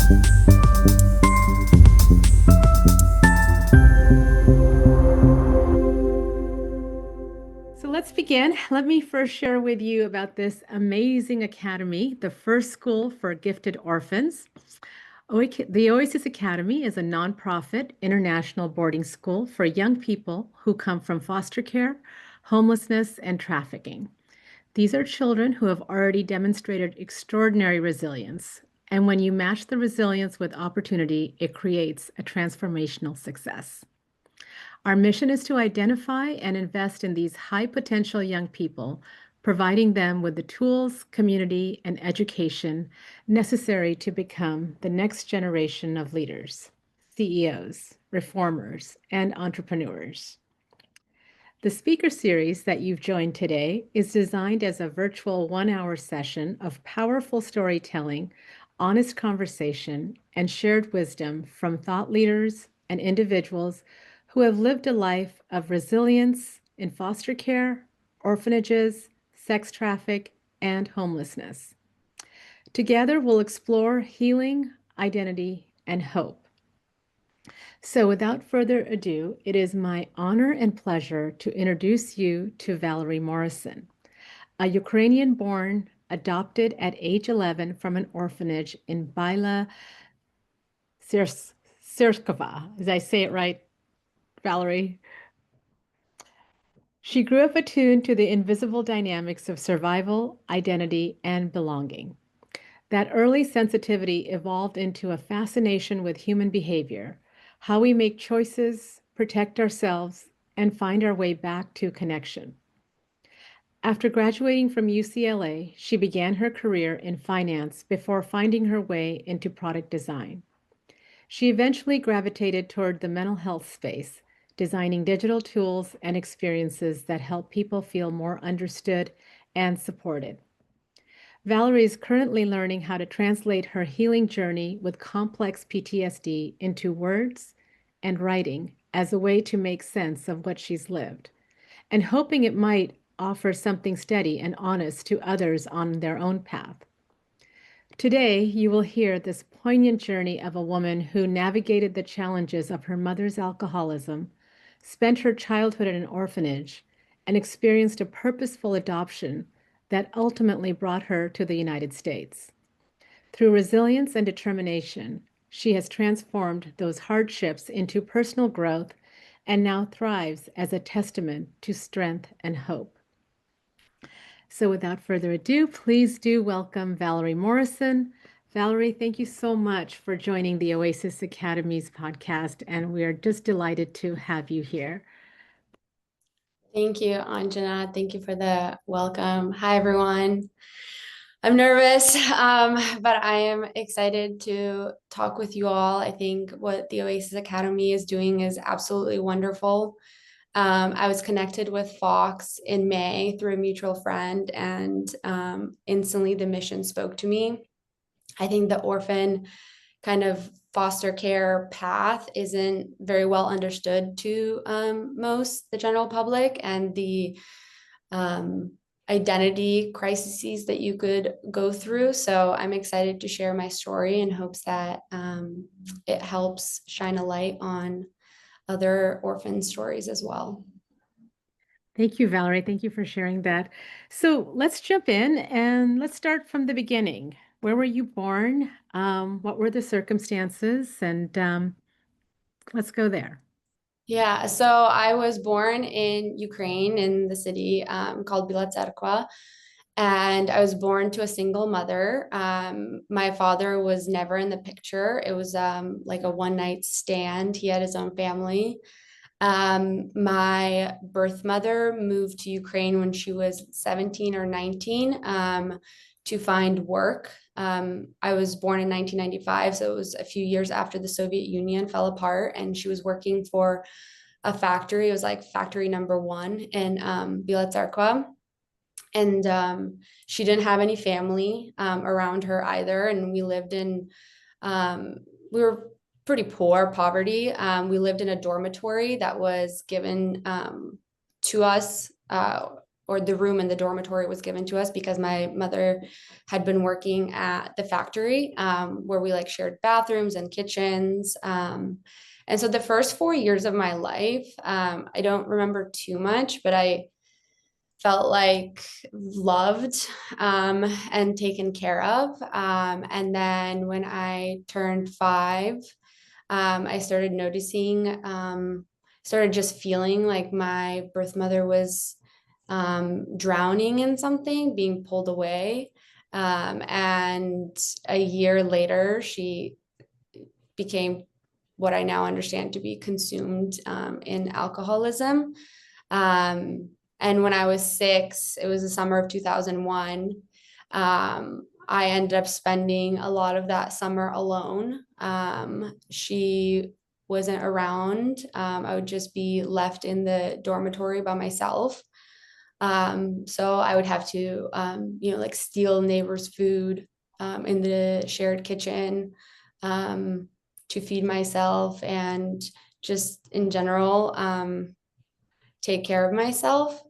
So let's begin. Let me first share with you about this amazing academy, the first school for gifted orphans. The Oasis Academy is a nonprofit international boarding school for young people who come from foster care, homelessness, and trafficking. These are children who have already demonstrated extraordinary resilience. And when you match the resilience with opportunity, it creates a transformational success. Our mission is to identify and invest in these high potential young people, providing them with the tools, community, and education necessary to become the next generation of leaders, CEOs, reformers, and entrepreneurs. The speaker series that you've joined today is designed as a virtual 1 hour session of powerful storytelling, honest conversation, and shared wisdom from thought leaders and individuals who have lived a life of resilience in foster care, orphanages, sex traffic, and homelessness. Together, we'll explore healing, identity, and hope. So, without further ado, it is my honor and pleasure to introduce you to Valerie Morrison, a Ukrainian born, adopted at age 11 from an orphanage in Byla Sirskova. Did I say it right, Valerie? She grew up attuned to the invisible dynamics of survival, identity, and belonging. That early sensitivity evolved into a fascination with human behavior, how we make choices, protect ourselves, and find our way back to connection. After graduating from UCLA, she began her career in finance before finding her way into product design. She eventually gravitated toward the mental health space, designing digital tools and experiences that help people feel more understood and supported. Valerie is currently learning how to translate her healing journey with complex PTSD into words and writing as a way to make sense of what she's lived, and hoping it might offer something steady and honest to others on their own path. Today, you will hear this poignant journey of a woman who navigated the challenges of her mother's alcoholism, spent her childhood in an orphanage, and experienced a purposeful adoption that ultimately brought her to the United States. Through resilience and determination, she has transformed those hardships into personal growth and now thrives as a testament to strength and hope. So without further ado, please do welcome Valerie Morrison. Valerie, thank you so much for joining the Oasis Academy's podcast, and we are just delighted to have you here. Thank you, Anjana. Thank you for the welcome. Hi, everyone. I'm nervous, but I am excited to talk with you all. I think what the Oasis Academy is doing is absolutely wonderful. I was connected with Fox in May through a mutual friend, and instantly the mission spoke to me. I think the orphan kind of foster care path isn't very well understood to the general public, and the identity crises that you could go through. So I'm excited to share my story in hopes that it helps shine a light on other orphan stories as well. Thank you, Valerie. Thank you for sharing that. So let's jump in and let's start from the beginning. Where were you born? What were the circumstances? And let's go there. Yeah, so I was born in Ukraine in the city called Byla Tserkva, and I was born to a single mother. My father was never in the picture. It was like a one-night stand. He had his own family. My birth mother moved to Ukraine when she was 17 or 19 to find work. I was born in 1995, so it was a few years after the Soviet Union fell apart, and she was working for a factory. It was like factory number one in Byla Tserkva. And she didn't have any family around her either. And we lived in, we were pretty poor, poverty. We lived in a dormitory that was given to us or the room in the dormitory was given to us because my mother had been working at the factory, where we like shared bathrooms and kitchens. And so the first 4 years of my life, I don't remember too much, but I felt like loved, and taken care of. And then when I turned 5, I started noticing, started just feeling like my birth mother was drowning in something, being pulled away. And a year later, she became what I now understand to be consumed in alcoholism. Um, and when I was 6, it was the summer of 2001. I ended up spending a lot of that summer alone. She wasn't around. I would just be left in the dormitory by myself. So I would have to, like steal neighbors' food in the shared kitchen, to feed myself and just in general, take care of myself.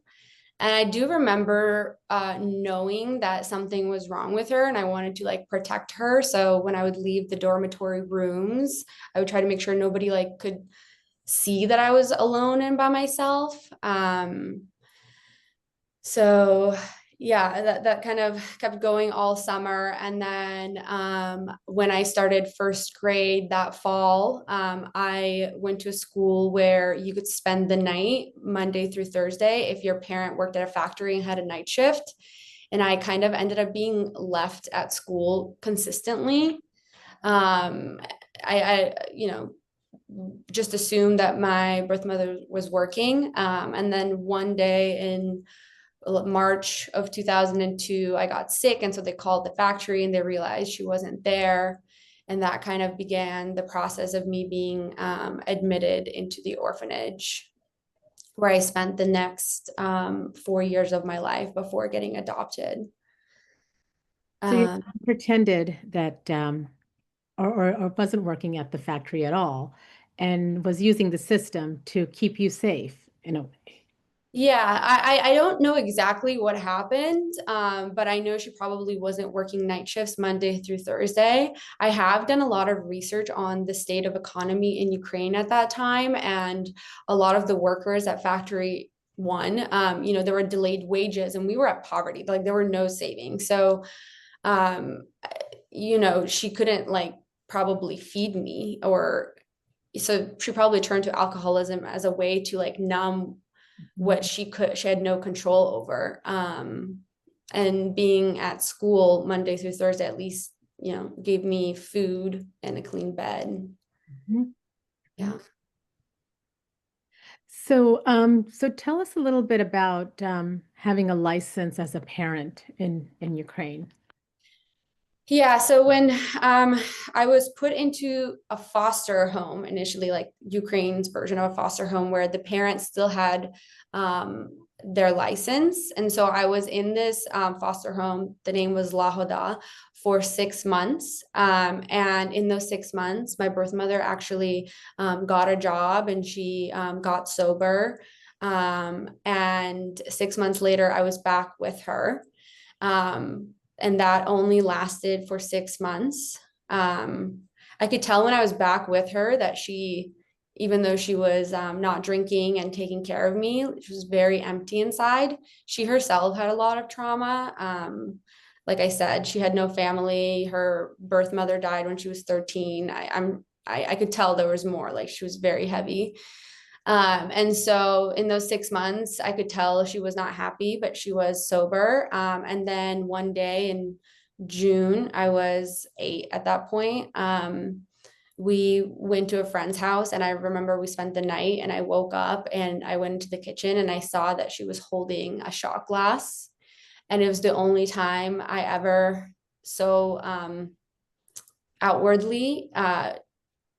And I do remember knowing that something was wrong with her and I wanted to like protect her. So when I would leave the dormitory rooms, I would try to make sure nobody like could see that I was alone and by myself. So yeah, that kind of kept going all summer. And then when I started first grade that fall, I went to a school where you could spend the night Monday through Thursday if your parent worked at a factory and had a night shift. And I kind of ended up being left at school consistently. Um, I just assumed that my birth mother was working. And then one day in March of 2002, I got sick. And so they called the factory and they realized she wasn't there. And that kind of began the process of me being admitted into the orphanage, where I spent the next 4 years of my life before getting adopted. So you Um, pretended that or wasn't working at the factory at all and was using the system to keep you safe in a way. Yeah, I don't know exactly what happened, but I know she probably wasn't working night shifts Monday through Thursday. I have done a lot of research on the state of economy in Ukraine at that time, and a lot of the workers at Factory One, there were delayed wages, and we were at poverty, like there were no savings. So, um, she couldn't like probably feed me, or so she probably turned to alcoholism as a way to like numb what she had no control over. And being at school Monday through Thursday at least, gave me food and a clean bed. Mhm. Yeah. So tell us a little bit about having a license as a parent in Ukraine. Yeah, so when I was put into a foster home initially, like Ukraine's version of a foster home, where the parents still had their license. And so I was in this foster home, the name was Lahoda, for 6 months. And in those 6 months, my birth mother actually got a job and she got sober. And 6 months later, I was back with her. Um, and that only lasted for 6 months. Um, I could tell when I was back with her that she, even though she was not drinking and taking care of me, she was very empty inside. She herself had a lot of trauma. Like I said, she had no family. Her birth mother died when she was 13. I could tell there was more. Like she was very heavy. And so in those 6 months, I could tell she was not happy, but she was sober. And then one day in June, I was 8 at that point. We went to a friend's house and I remember we spent the night and I woke up and I went into the kitchen and I saw that she was holding a shot glass. And it was the only time I ever so outwardly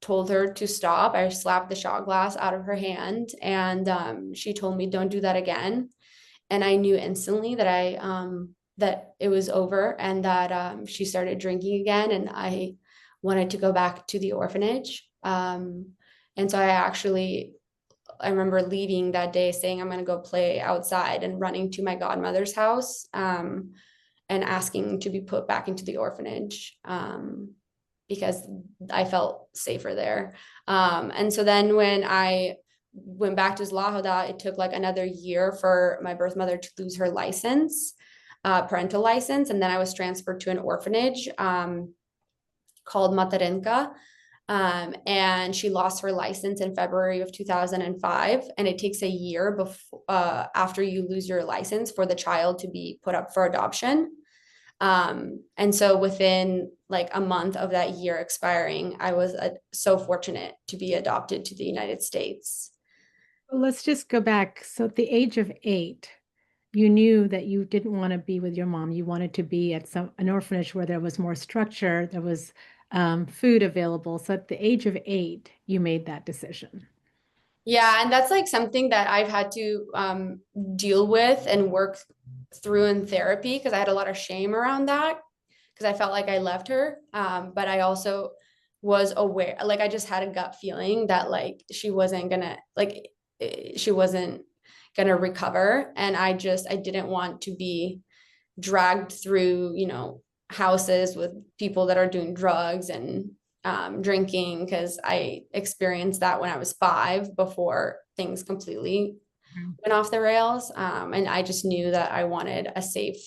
told her to stop. I slapped the shot glass out of her hand and she told me, don't do that again. And I knew instantly that that it was over and that she started drinking again. And I wanted to go back to the orphanage. And so I actually I remember leaving that day saying, I'm going to go play outside and running to my godmother's house and asking to be put back into the orphanage because I felt safer there. And so then when I went back to Zlahoda, it took like another year for my birth mother to lose her license, parental license. And then I was transferred to an orphanage called Matarenka. And she lost her license in February of 2005. And it takes a year before after you lose your license for the child to be put up for adoption. And so within like a month of that year expiring, I was so fortunate to be adopted to the United States. Well, let's just go back. So at the age of 8, you knew that you didn't want to be with your mom. You wanted to be at an orphanage where there was more structure, there was food available. So at the age of 8, you made that decision. Yeah, and that's like something that I've had to deal with and work through in therapy because I had a lot of shame around that because I felt like I left her. But I also was aware, like I just had a gut feeling that like she wasn't gonna recover. And I didn't want to be dragged through, houses with people that are doing drugs and drinking because I experienced that when I was 5 before things completely went off the rails. And I just knew that I wanted a safe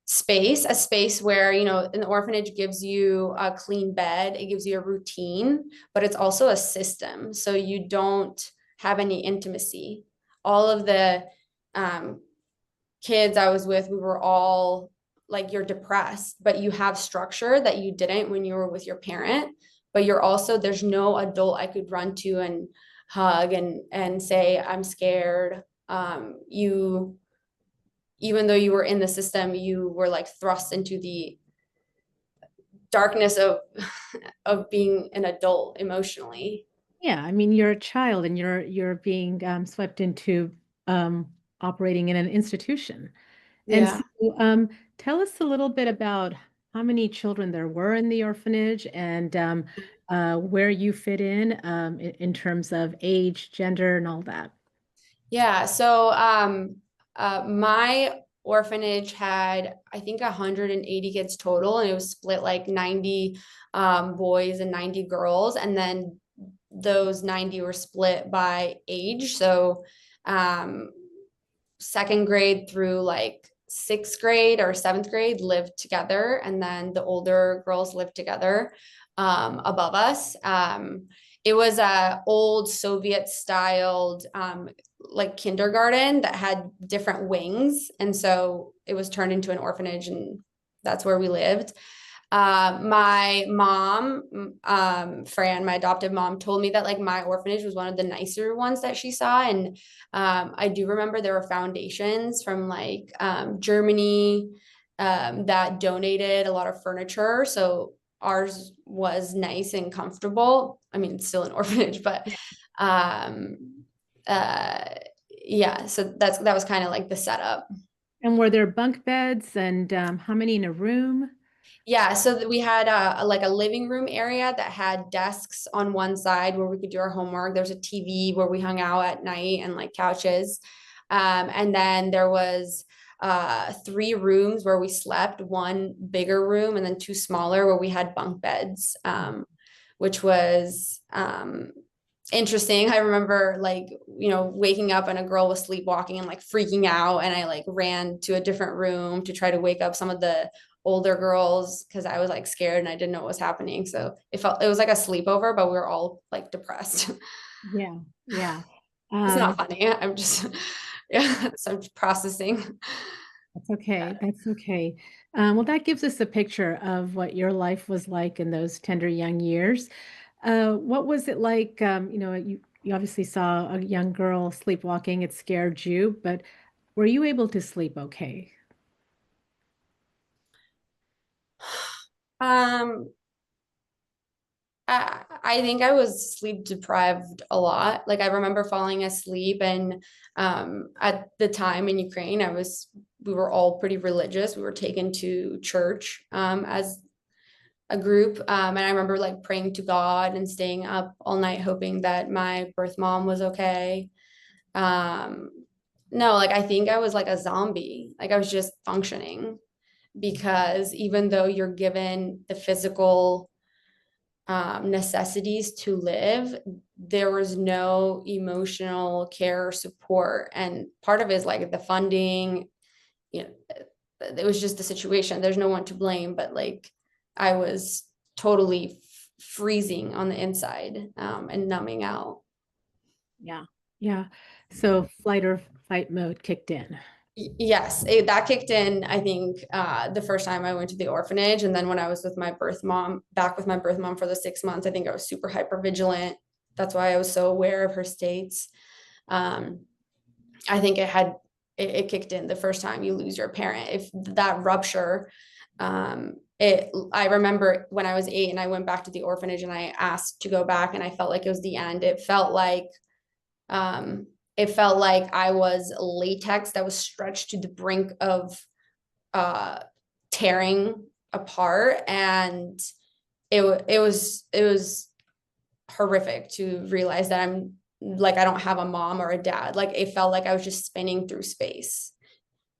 space, a space where, an orphanage gives you a clean bed, it gives you a routine, but it's also a system. So you don't have any intimacy. All of the kids I was with, we were all like, you're depressed, but you have structure that you didn't when you were with your parent. But there's no adult I could run to and hug and say, I'm scared. Even though you were in the system, you were like thrust into the darkness of of being an adult emotionally. Yeah, I mean, you're a child and you're being swept into operating in an institution. And Yeah. so, tell us a little bit about how many children there were in the orphanage and where you fit in terms of age, gender, and all that. Yeah. So my orphanage had, I think, 180 kids total, and it was split like 90 boys and 90 girls. And then those 90 were split by age. So um, second grade through like sixth grade or seventh grade lived together. And then the older girls lived together above us. It was a old Soviet styled like kindergarten that had different wings. And so it was turned into an orphanage, and that's where we lived. My mom, Fran, my adoptive mom, told me that like my orphanage was one of the nicer ones that she saw. And I do remember there were foundations from like Germany that donated a lot of furniture. So ours was nice and comfortable. I mean, it's still an orphanage, but um, uh, yeah. So that was kind of like the setup. And were there bunk beds and how many in a room? Yeah, so we had like a living room area that had desks on one side where we could do our homework. There's a TV where we hung out at night and like couches. And then there was 3 rooms where we slept, one bigger room and then 2 smaller where we had bunk beds, which was interesting. I remember like, waking up and a girl was sleepwalking and like freaking out. And I like ran to a different room to try to wake up some of the older girls because I was like scared and I didn't know what was happening. So it was like a sleepover, but we were all like depressed. Yeah, yeah. It's not Um, funny. I'm just yeah, so I'm just processing. that's okay. That's okay. Well, that gives us a picture of what your life was like in those tender young years. What was it like? You obviously saw a young girl sleepwalking. It scared you, but were you able to sleep okay? Um, I think I was sleep deprived a lot. Like I remember falling asleep and at the time in Ukraine, we were all pretty religious. We were taken to church as a group. And I remember like praying to God and staying up all night hoping that my birth mom was okay. Um, no, like I think I was like a zombie. Like I was just functioning because even though you're given the physical necessities to live, there was no emotional care or support. And part of it is like the funding, you know, it was just the situation. There's no one to blame, but like I was totally freezing on the inside and numbing out. Yeah. Yeah. So flight or fight mode kicked in. Yes, that kicked in, I think, the first time I went to the orphanage. And then when I was with my birth mom, back with my birth mom for the 6 months, I think I was super hyper vigilant. That's why I was so aware of her states. Um, I think it kicked in the first time you lose your parent. If that rupture, I remember when I was 8 and I went back to the orphanage and I asked to go back and I felt like it was the end. Um, it felt like I was latex that was stretched to the brink of uh, tearing apart, and it was horrific to realize that I'm like I don't have a mom or a dad. Like it felt like I was just spinning through space.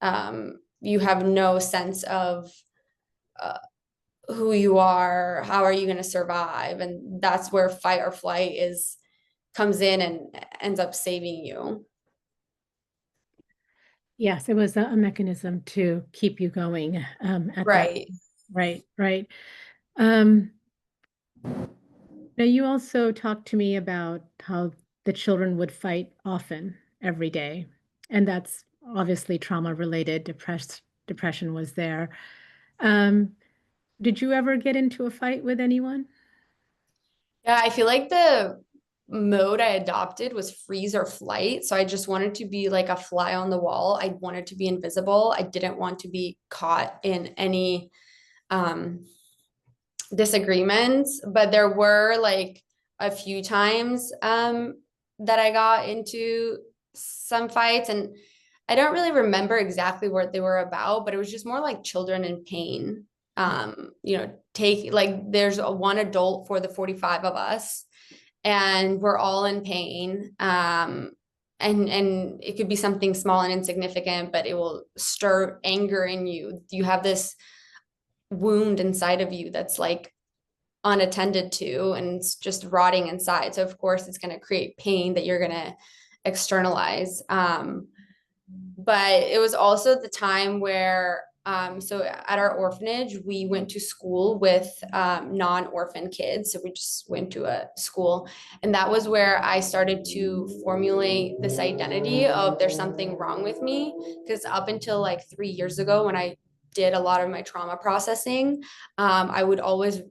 You have no sense of uh, who you are, how are you going to survive, and that's where fight or flight is comes in and ends up saving you. Yes, it was a mechanism to keep you going at that. Right. Right, right. Um, Now, you also talked to me about how the children would fight often every day, and that's obviously trauma related. Depression was there. Um, did you ever get into a fight with anyone? Yeah, I feel like the mode I adopted was freeze or flight. So I just wanted to be like a fly on the wall. I wanted to be invisible. I didn't want to be caught in any um disagreements, but there were like a few times that I got into some fights, and I don't really remember exactly what they were about, but it was just more like children in pain. Take like there's one adult for the 45 of us, and we're all in pain. And it could be something small and insignificant, but it will stir anger in you. You have this wound inside of you that's like unattended to and it's just rotting inside. So of course it's going to create pain that you're going to externalize. But it was also the time where so at our orphanage we went to school with non-orphan kids, so we just went to a school, and that was where I started to formulate this identity of there's something wrong with me, because up until like 3 years ago when I did a lot of my trauma processing, I would always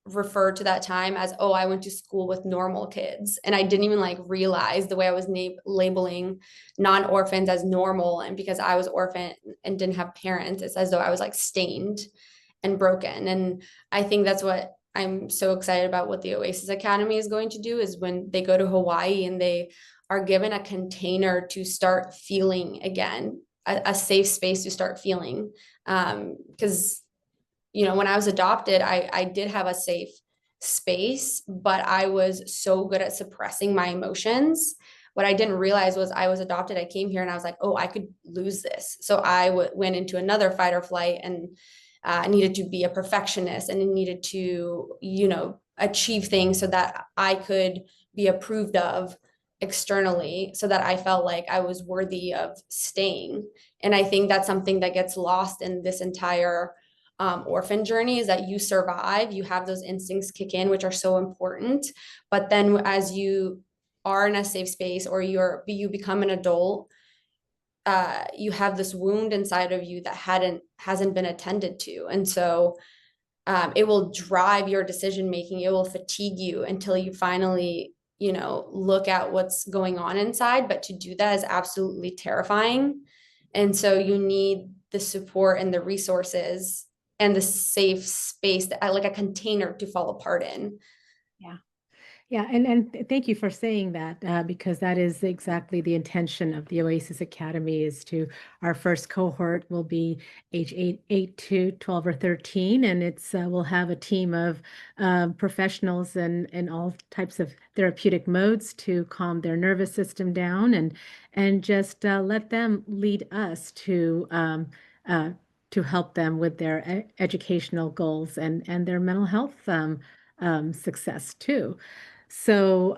refer to that time as, oh, I went to school with normal kids. And I didn't even like realize the way I was labeling non-orphans as normal. And because I was orphan and didn't have parents, it's as though I was like stained and broken. And I think that's what I'm so excited about what the Oasis Academy is going to do, is when they go to Hawaii and they are given a container to start feeling again, a safe space to start feeling. Because when I was adopted, I did have a safe space, but I was so good at suppressing my emotions. What I didn't realize was I was adopted. I came here and I was like, oh, I could lose this. So I went into another fight or flight, and needed to be a perfectionist and needed to, achieve things so that I could be approved of externally, so that I felt like I was worthy of staying. And I think that's something that gets lost in this entire orphan journey, is that you survive, you have those instincts kick in, which are so important. But then as you are in a safe space, or you become an adult, you have this wound inside of you that hasn't been attended to. And so it will drive your decision making. It will fatigue you until you finally, look at what's going on inside. But to do that is absolutely terrifying. And so you need the support and the resources and the safe space, that like a container to fall apart in. Yeah. Yeah, and thank you for saying that because that is exactly the intention of the Oasis Academy is to our first cohort will be age 8 to 12 or 13, and it's we'll have a team of professionals and all types of therapeutic modes to calm their nervous system down and just let them lead us uh, to help them with their educational goals and their mental health success too. So,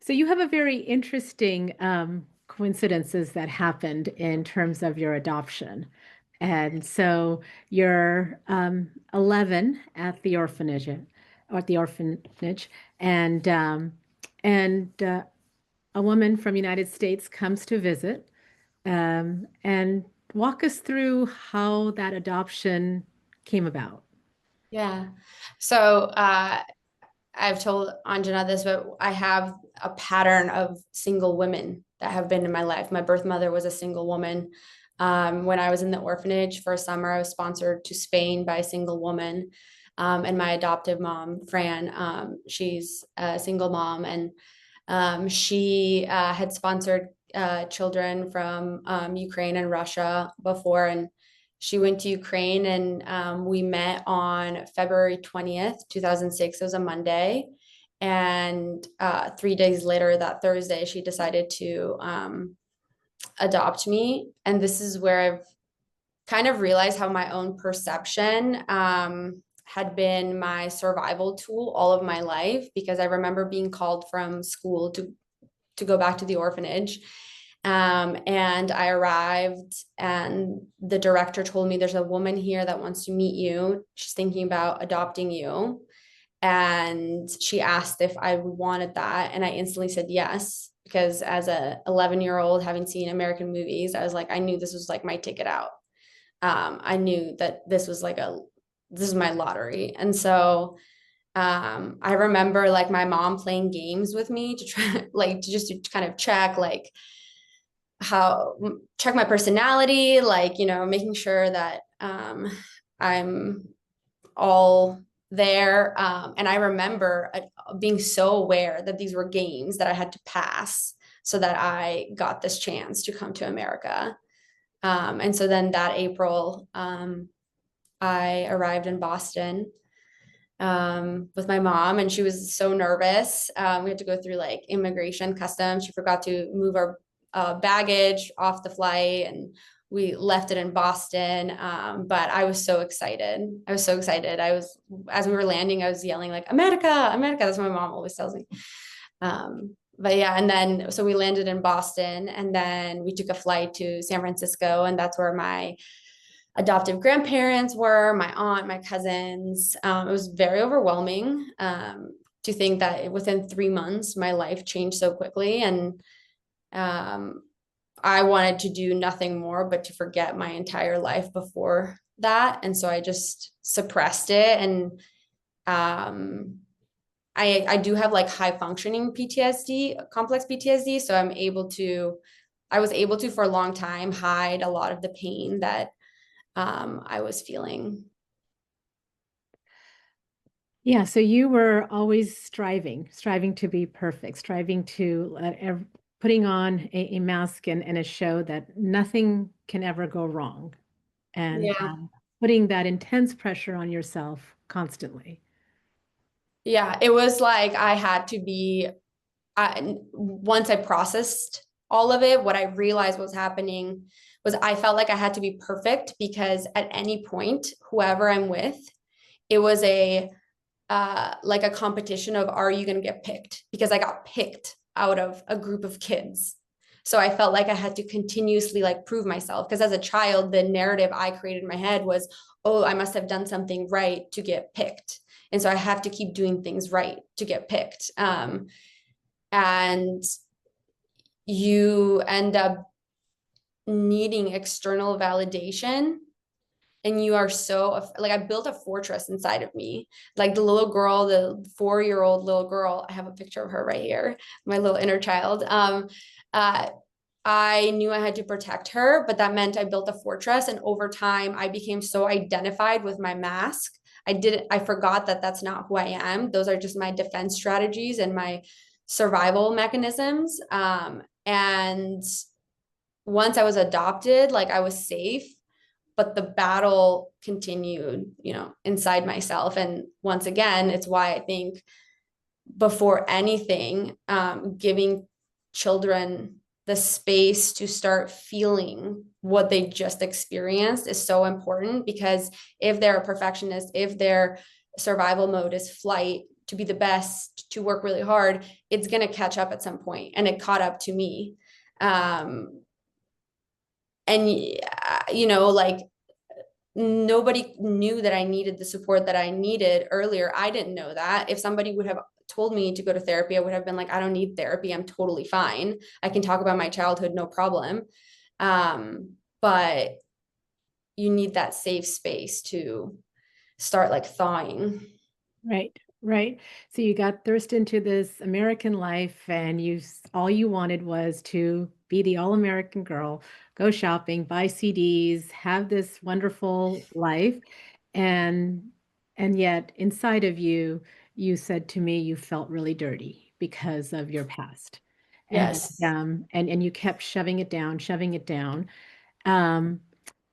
so you have a very interesting coincidences that happened in terms of your adoption. And so you're 11 at the orphanage, or at the orphanage, and um, and a woman from United States comes to visit, and walk us through how that adoption came about. Yeah. So I've told Anjana this, but I have a pattern of single women that have been in my life. My birth mother was a single woman. When I was in the orphanage for a summer, I was sponsored to Spain by a single woman. And my adoptive mom, Fran, she's a single mom, and she had sponsored children from Ukraine and Russia before, and she went to Ukraine, and we met on February 20th, 2006. It was a Monday. And 3 days later, that Thursday, she decided to adopt me. And this is where I've kind of realized how my own perception had been my survival tool all of my life, because I remember being called from school to go back to the orphanage. And I arrived, and the director told me, there's a woman here that wants to meet you. She's thinking about adopting you. And she asked if I wanted that. And I instantly said yes, because as a 11-year-old, having seen American movies, I was like, I knew this was like my ticket out. I knew that this was this is my lottery. And so I remember like my mom playing games with me to try like to just to kind of check like how check my personality, like, making sure that I'm all there. And I remember being so aware that these were games that I had to pass so that I got this chance to come to America. And so then that April, I arrived in Boston with my mom, and she was so nervous. We had to go through like immigration, customs. She forgot to move our baggage off the flight, and we left it in Boston. But I was so excited. I was so excited. As we were landing, I was yelling like, America, America. That's what my mom always tells me. But yeah, and then so we landed in Boston, and then we took a flight to San Francisco, and that's where my adoptive grandparents were, my aunt, my cousins. It was very overwhelming to think that within 3 months, my life changed so quickly. And I wanted to do nothing more but to forget my entire life before that. And so I just suppressed it. And I do have like high functioning PTSD, complex PTSD. So I was able to for a long time hide a lot of the pain that I was feeling. Yeah, so you were always striving to be perfect, striving to putting on a mask and a show that nothing can ever go wrong, and Yeah. putting that intense pressure on yourself constantly. Yeah. It was like I had to be, once I processed all of it, what I realized was happening was I felt like I had to be perfect, because at any point, whoever I'm with, it was like a competition of, are you going to get picked? Because I got picked out of a group of kids. So I felt like I had to continuously like prove myself, because as a child, the narrative I created in my head was, oh, I must have done something right to get picked. And so I have to keep doing things right to get picked. And you end up needing external validation, and you are so like, I built a fortress inside of me, like the little girl, the 4-year-old little girl. I have a picture of her right here, my little inner child. Uh, I knew I had to protect her, but that meant I built a fortress, and over time I became so identified with my mask. I forgot that that's not who I am. Those are just my defense strategies and my survival mechanisms. And once I was adopted, like I was safe, but the battle continued, inside myself. And once again, it's why I think before anything, giving children the space to start feeling what they just experienced is so important, because if they're a perfectionist, if their survival mode is flight, to be the best, to work really hard, it's going to catch up at some point. And it caught up to me. And, like, nobody knew that I needed the support that I needed earlier. I didn't know that. If somebody would have told me to go to therapy, I would have been like, I don't need therapy. I'm totally fine. I can talk about my childhood, no problem. But you need that safe space to start like thawing. Right. So you got thrust into this American life, and all you wanted was to be the all-American girl, go shopping, buy CDs, have this wonderful life. And yet inside of you, you said to me you felt really dirty because of your past. And Yes. and you kept shoving it down, shoving it down. Um,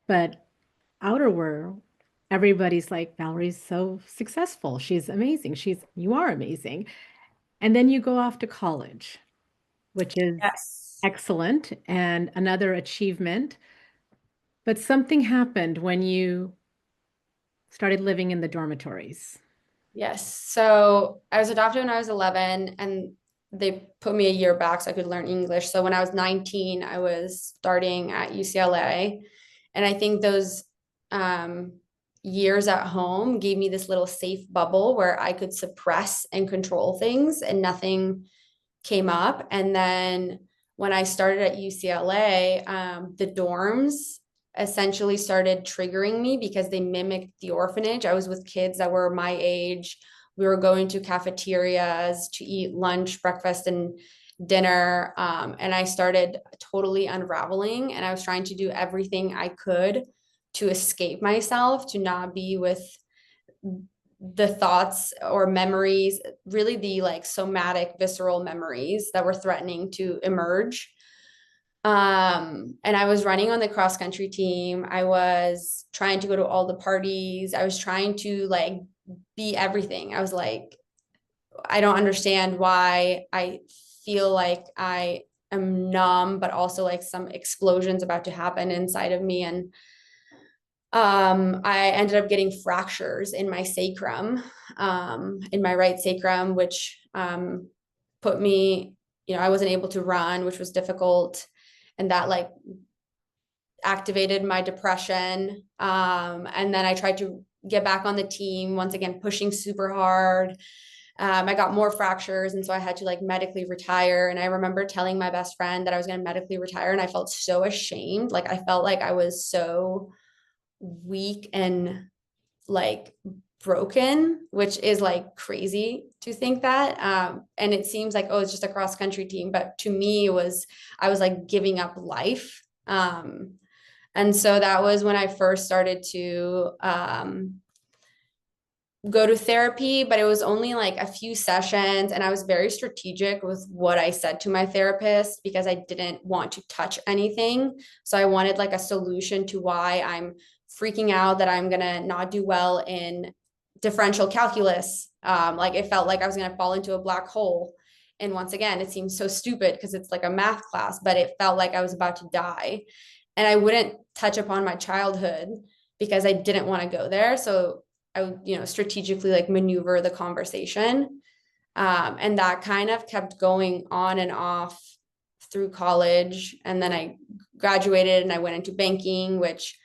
but outer world, everybody's like, Valerie's so successful. She's amazing. You are amazing. And then you go off to college, which is Yes. excellent and another achievement. But something happened when you started living in the dormitories. Yes. So I was adopted when I was 11, and they put me a year back so I could learn English. So when I was 19, I was starting at UCLA. And I think those years at home gave me this little safe bubble where I could suppress and control things and nothing came up. And then when I started at UCLA, the dorms essentially started triggering me because they mimicked the orphanage. I was with kids that were my age. We were going to cafeterias to eat lunch, breakfast, and dinner. And I started totally unraveling, and I was trying to do everything I could to escape myself, to not be with the thoughts or memories, really the like somatic, visceral memories that were threatening to emerge. And I was running on the cross country team. I was trying to go to all the parties. I was trying to like be everything. I was like, I don't understand why I feel like I am numb, but also like some explosions about to happen inside of me. And I ended up getting fractures in my sacrum, in my right sacrum, which put me, I wasn't able to run, which was difficult. And that like activated my depression. And then I tried to get back on the team, once again, pushing super hard. I got more fractures. And so I had to like medically retire. And I remember telling my best friend that I was going to medically retire. And I felt so ashamed. Like I felt like I was so weak and like broken, which is like crazy to think that. And it seems like, oh, it's just a cross country team. But to me, I was like giving up life. And so that was when I first started to go to therapy, but it was only like a few sessions. And I was very strategic with what I said to my therapist because I didn't want to touch anything. So I wanted like a solution to why I'm freaking out that I'm going to not do well in differential calculus. Like it felt like I was going to fall into a black hole. And once again, it seems so stupid because it's like a math class, but it felt like I was about to die. And I wouldn't touch upon my childhood because I didn't want to go there. So I would, strategically like maneuver the conversation. And that kind of kept going on and off through college. And then I graduated and I went into banking, which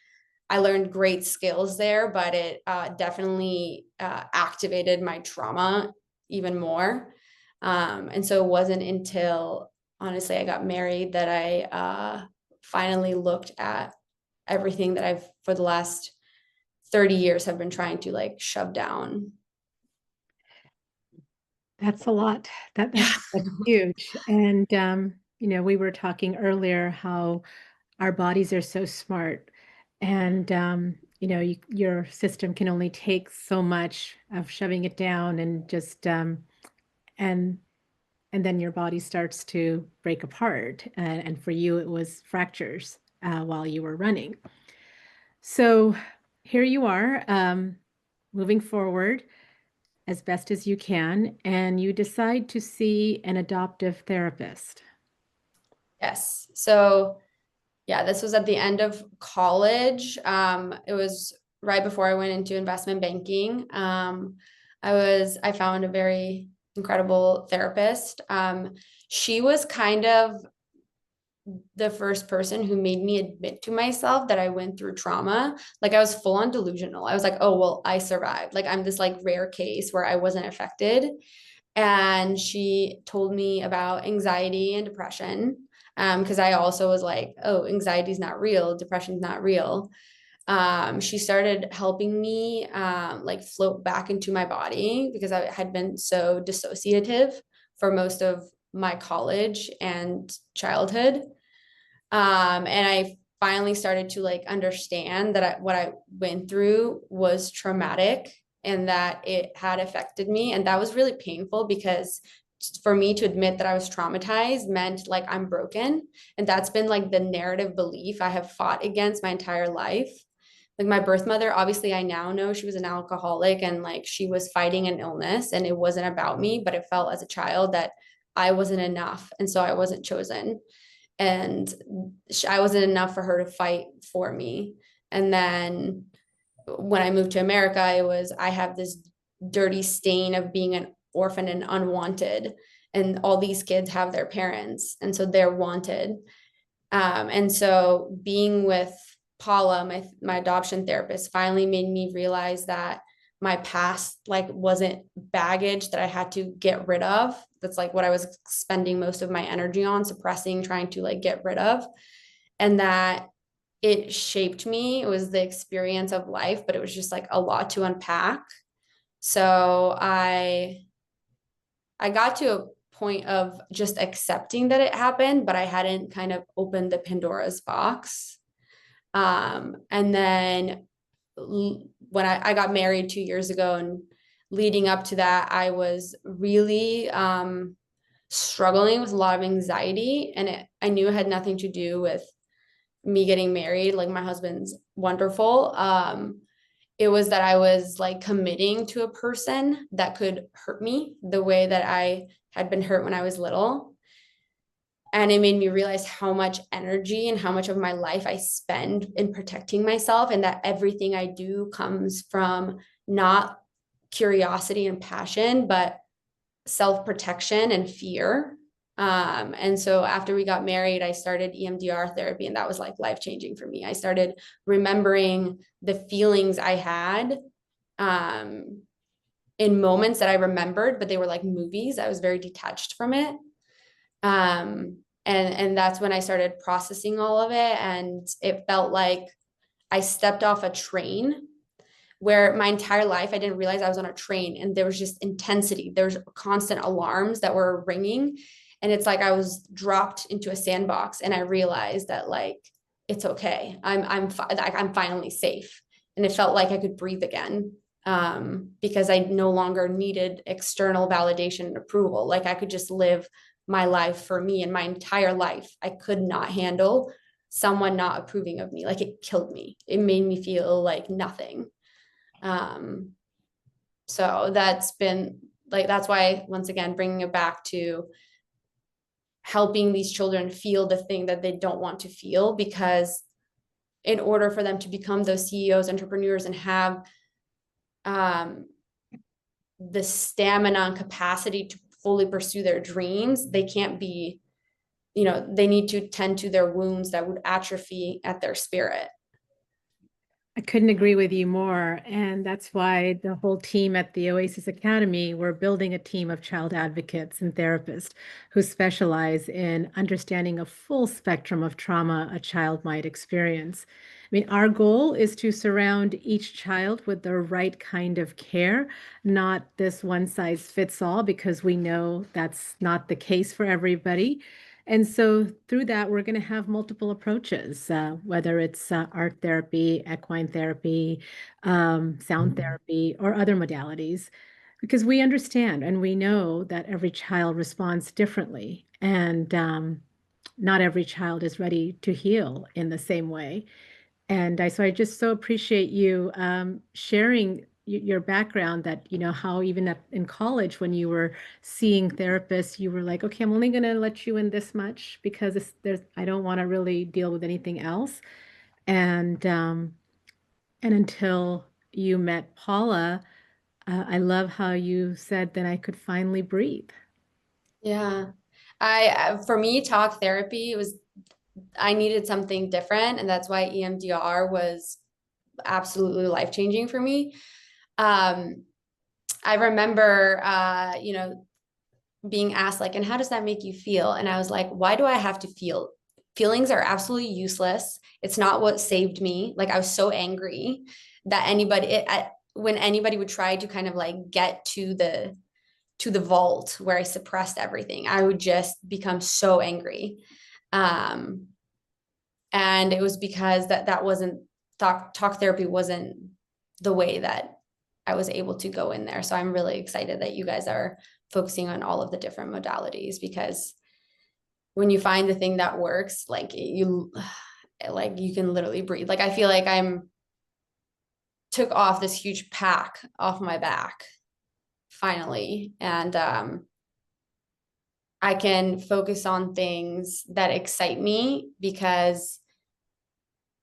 I learned great skills there, but it definitely activated my trauma even more. And so it wasn't until honestly I got married that I finally looked at everything that I've for the last 30 years have been trying to like shove down. That's a lot. That's huge. And we were talking earlier how our bodies are so smart. And your system can only take so much of shoving it down and just and then your body starts to break apart. And for you, it was fractures while you were running. So here you are, moving forward as best as you can, and you decide to see an adoptive therapist. Yes. So yeah, this was at the end of college. It was right before I went into investment banking. I found a very incredible therapist. She was kind of the first person who made me admit to myself that I went through trauma. Like I was full on delusional. I was like, oh, well, I survived. Like I'm this like rare case where I wasn't affected. And she told me about anxiety and depression. Because I also was like, oh, anxiety is not real, depression's not real. She started helping me like float back into my body because I had been so dissociative for most of my college and childhood. And I finally started to like understand that what I went through was traumatic and that it had affected me. And that was really painful because for me to admit that I was traumatized meant like I'm broken. And that's been like the narrative belief I have fought against my entire life. Like my birth mother, obviously, I now know she was an alcoholic and like she was fighting an illness and it wasn't about me, but it felt as a child that I wasn't enough. And so I wasn't chosen. And I wasn't enough for her to fight for me. And then when I moved to America, I have this dirty stain of being an orphan and unwanted. And all these kids have their parents, and so they're wanted. And so being with Paula, my adoption therapist, finally made me realize that my past like wasn't baggage that I had to get rid of. That's like what I was spending most of my energy on, suppressing, trying to like get rid of. And that it shaped me. It was the experience of life, but it was just like a lot to unpack. So I got to a point of just accepting that it happened, but I hadn't kind of opened the Pandora's box. And then when I got married 2 years ago, and leading up to that, I was really struggling with a lot of anxiety, and I knew it had nothing to do with me getting married. Like my husband's wonderful. It was that I was like committing to a person that could hurt me the way that I had been hurt when I was little. And it made me realize how much energy and how much of my life I spend in protecting myself, and that everything I do comes from not curiosity and passion, but self-protection and fear. And so after we got married, I started EMDR therapy, and that was like life-changing for me. I started remembering the feelings I had in moments that I remembered, but they were like movies. I was very detached from it. And that's when I started processing all of it. And it felt like I stepped off a train where my entire life I didn't realize I was on a train, and there was just intensity. There's constant alarms that were ringing. And it's like I was dropped into a sandbox, and I realized that like it's okay. I'm finally safe. And it felt like I could breathe again. Because I no longer needed external validation and approval. Like I could just live my life for me, and my entire life I could not handle someone not approving of me. Like it killed me. It made me feel like nothing. So that's been like, that's why, once again, bringing it back to helping these children feel the thing that they don't want to feel, because in order for them to become those CEOs, entrepreneurs, and have the stamina and capacity to fully pursue their dreams, they can't be, they need to tend to their wounds that would atrophy at their spirit. I couldn't agree with you more. And that's why the whole team at the Oasis Academy, we're building a team of child advocates and therapists who specialize in understanding a full spectrum of trauma a child might experience. I mean, our goal is to surround each child with the right kind of care, not this one size fits all, because we know that's not the case for everybody. And so through that, we're going to have multiple approaches, whether it's art therapy, equine therapy, sound therapy, or other modalities, because we understand and we know that every child responds differently. And not every child is ready to heal in the same way. And so I just so appreciate you sharing your background that, how even in college, when you were seeing therapists, you were like, okay, I'm only going to let you in this much because I don't want to really deal with anything else. And until you met Paula, I love how you said that I could finally breathe. Yeah. For me, talk therapy was, I needed something different. And that's why EMDR was absolutely life-changing for me. Um, I remember, being asked like, and how does that make you feel? And I was like, why do I have to feel? Feelings are absolutely useless. It's not what saved me. Like I was so angry that when anybody would try to kind of like get to the vault where I suppressed everything, I would just become so angry. Um, and it was because that wasn't talk therapy wasn't the way that I was able to go in there. So I'm really excited that you guys are focusing on all of the different modalities, because when you find the thing that works, like you can literally breathe. Like I feel like I'm took off this huge pack off my back finally. And I can focus on things that excite me because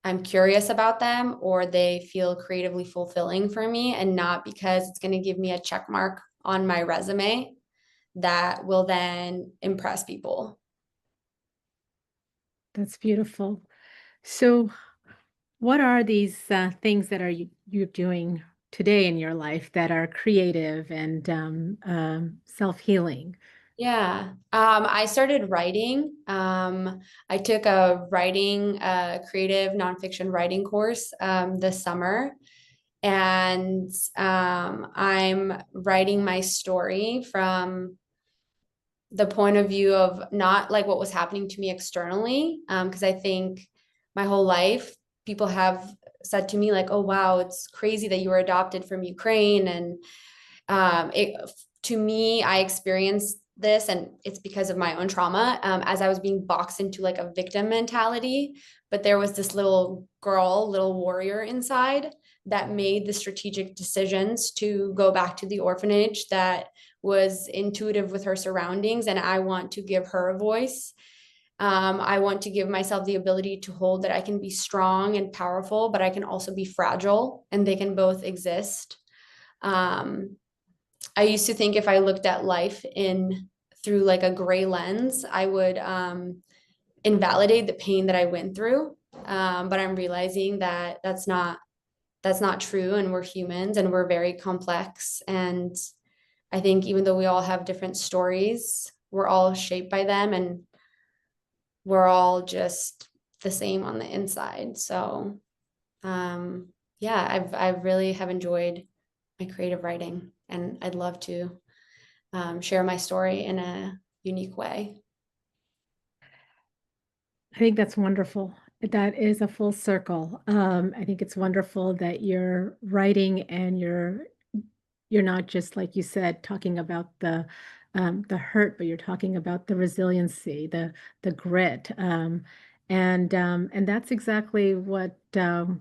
I'm curious about them or they feel creatively fulfilling for me, and not because it's going to give me a check mark on my resume that will then impress people. That's beautiful. So, what are these things that you're doing today in your life that are creative and self-healing? Yeah. I started writing. I took a creative nonfiction writing course this summer. And I'm writing my story from the point of view of not like what was happening to me externally. Because I think my whole life, people have said to me, like, oh, wow, it's crazy that you were adopted from Ukraine. And to me, I experienced this, and it's because of my own trauma, as I was being boxed into like a victim mentality. But there was this little girl, little warrior inside that made the strategic decisions to go back to the orphanage, that was intuitive with her surroundings. And I want to give her a voice. I want to give myself the ability to hold that I can be strong and powerful, but I can also be fragile, and they can both exist. I used to think if I looked at life in through like a gray lens, I would invalidate the pain that I went through. But I'm realizing that that's not true, and we're humans and we're very complex. And I think even though we all have different stories, we're all shaped by them, and we're all just the same on the inside. So yeah, I really have enjoyed my creative writing, and I'd love to share my story in a unique way. I think that's wonderful. That is a full circle. I think it's wonderful that you're writing and you're not just like you said talking about the hurt, but you're talking about the resiliency, the grit, and that's exactly what we're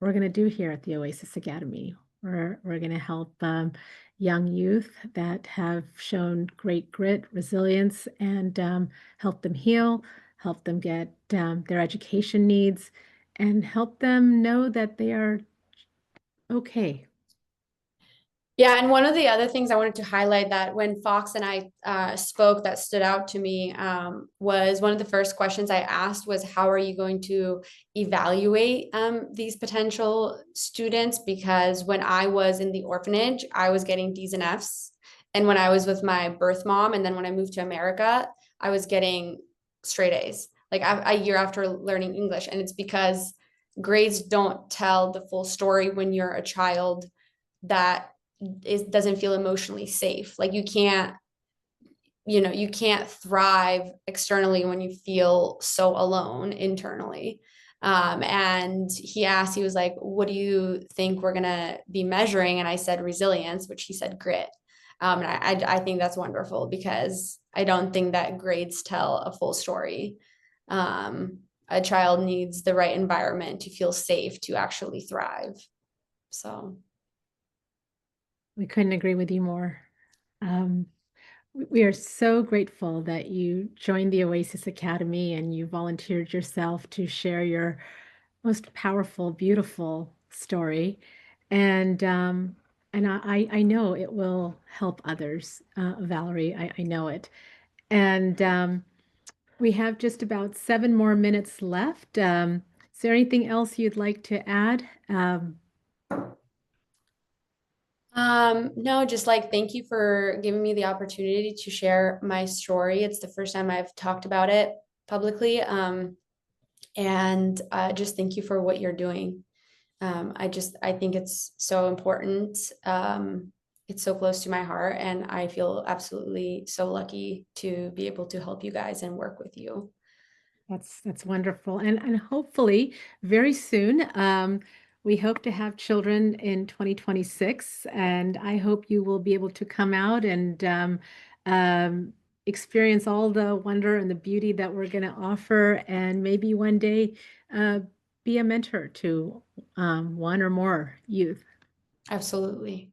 going to do here at the Oasis Academy. We're going to help young youth that have shown great grit, resilience, and help them heal, help them get their education needs, and help them know that they are okay. Yeah, and one of the other things I wanted to highlight, that when Fox and I spoke, that stood out to me, was one of the first questions I asked was, how are you going to evaluate these potential students? Because when I was in the orphanage, I was getting D's and F's. And when I was with my birth mom, and then when I moved to America, I was getting straight A's, like a year after learning English. And it's because grades don't tell the full story when you're a child that doesn't feel emotionally safe. Like you can't, you can't thrive externally when you feel so alone internally. And he was like, what do you think we're going to be measuring? And I said resilience, which he said grit. And I think that's wonderful because I don't think that grades tell a full story. A child needs the right environment to feel safe to actually thrive. So We couldn't agree with you more. We are so grateful that you joined the Oasis Academy and you volunteered yourself to share your most powerful, beautiful story. And I know it will help others, Valerie. I know it. And we have just about 7 more minutes left. Is there anything else you'd like to add? No, just like thank you for giving me the opportunity to share my story. It's the first time I've talked about it publicly. And just thank you for what you're doing. I think it's so important. It's so close to my heart, and I feel absolutely so lucky to be able to help you guys and work with you. That's wonderful. And hopefully very soon, we hope to have children in 2026, and I hope you will be able to come out and um, experience all the wonder and the beauty that we're going to offer, and maybe one day uh, be a mentor to one or more youth. Absolutely.